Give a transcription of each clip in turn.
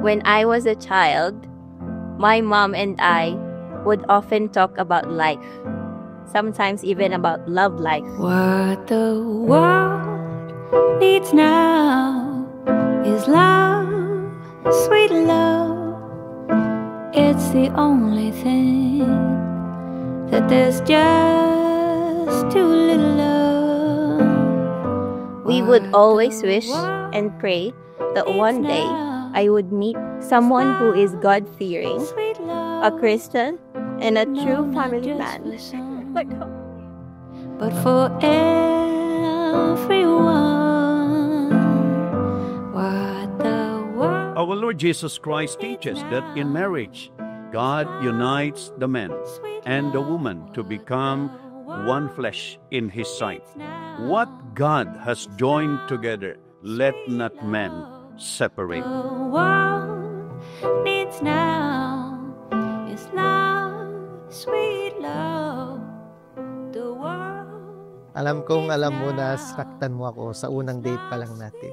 When I was a child, my mom and I would often talk about life, sometimes even about love life. What the world needs now is love, sweet love. It's the only thing that there's just too little of. We would always wish and pray that one day I would meet someone who is God-fearing, a Christian, and a true family man. But for everyone, what the world. Our Lord Jesus Christ teaches that in marriage, God unites the man and the woman to become one flesh in His sight. What God has joined together, let not man separate. The world needs now is love, sweet love. The world. Alam kong alam mo na saktan mo ako sa unang date pa lang natin.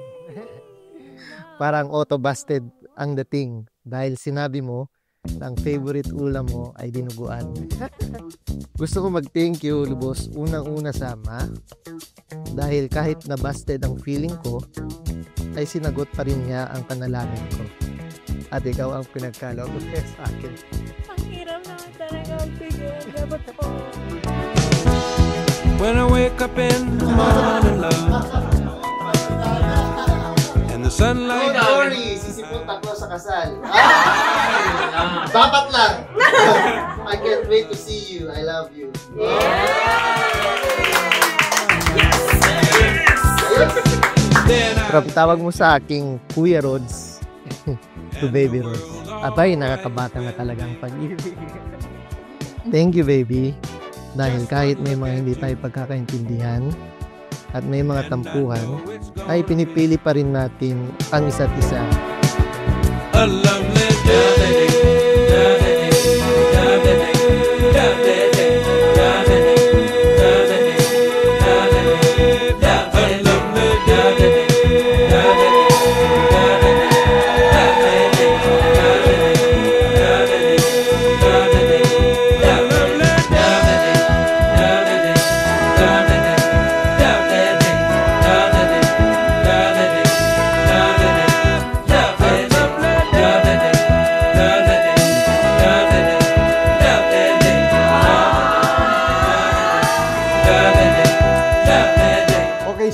Parang auto-busted ang dating dahil sinabi mo na ang favorite ulam mo ay dinuguan. Gusto ko mag-thank you, Lubos, unang-una sa Ama, dahil kahit na busted ang feeling ko, ay sinagot pa rin niya ang panalangin ko. At ikaw ang pinagkaloob mo sa akin. Ang hirap na talaga bigay. Dapat po. When I wake up in the morning, love, and the sunlight. Sorry, sisipot ako sa kasal. Dapat lang. I can't wait to see you. I love you. From tawag mo sa aking Kuya Rods to Baby Rods. Abay, nakakabata na talagang pag-ibig. Thank you, baby. Dahil kahit may mga hindi tayo pagkakaintindihan at may mga tampuhan, ay pinipili pa rin natin ang isa't isa. A lovely day.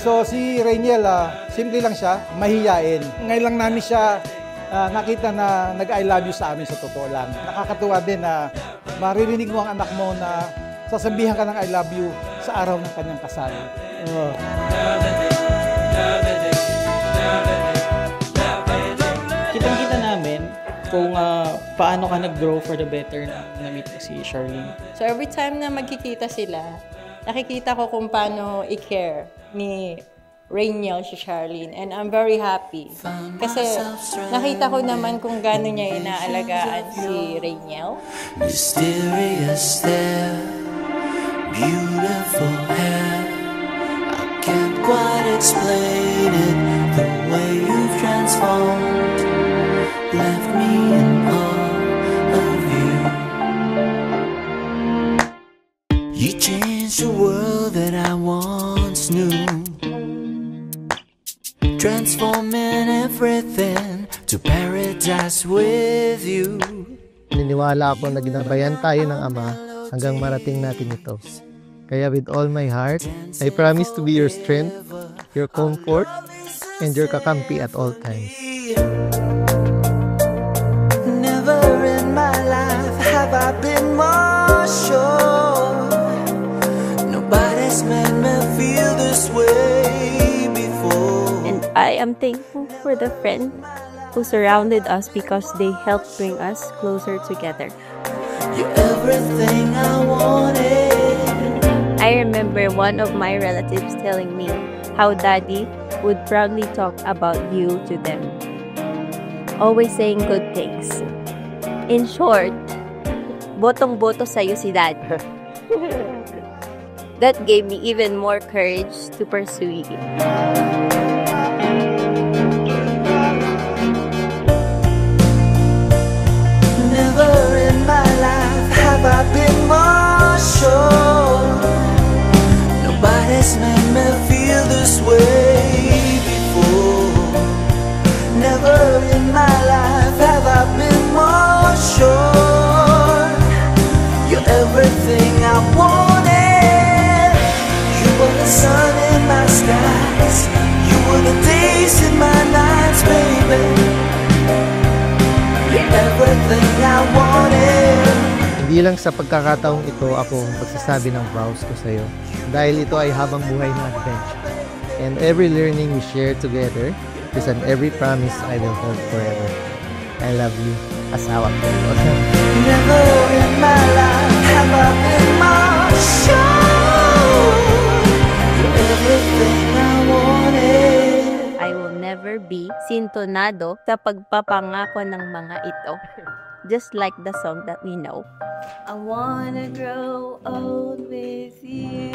So si Rainiel, simple lang siya, mahiyain. Ngayon lang namin siya nakita na nag-I love you sa amin sa totoo lang. Nakakatuwa din na maririnig mo ang anak mo na sasabihan ka ng I love you sa araw ng kanyang kasal. Kitang-kita namin kung paano ka nag-grow for the better na meet si Charlene. So every time na magkikita sila, nakikita ko kung paano i-care ni Rainiel si Charlene. And I'm very happy. Kasi nakita ko naman kung gano'n niya inaalagaan si Rainiel. Mysterious there, beautiful hair. I can't quite explain it, the way you've transformed, left me in awe of you. You changed the world that I once knew, transforming everything to paradise with you. Naniniwala ako na ginabayan tayo ng Ama hanggang marating natin ito. Kaya with all my heart, I promise to be your strength, your comfort, and your kakampi at all times. Never in my life have I been more sure. Nobody's made me feel this way. I am thankful for the friends who surrounded us because they helped bring us closer together. You're everything I wanted. I remember one of my relatives telling me how Daddy would proudly talk about you to them, always saying good things. In short, botong-boto sa'yo si Dad. That gave me even more courage to pursue you. sure. Nobody's made me feel this way before. Never in my life have I been more sure. You're everything I wanted. You were the sun in my skies. You were the days in my nights, baby. You're everything I wanted. Hindi lang sa pagkakataong ito ako magsasabi ng vows ko sa'yo, dahil ito ay habang buhay na adventure. And every learning we share together is an every promise I will hold forever. I love you. Asawa ko. Never in my life have I been more sure. You're everything I wanted. I will never be sintonado sa pagpapangako ng mga ito. Just like the song that we know. I wanna grow old with you.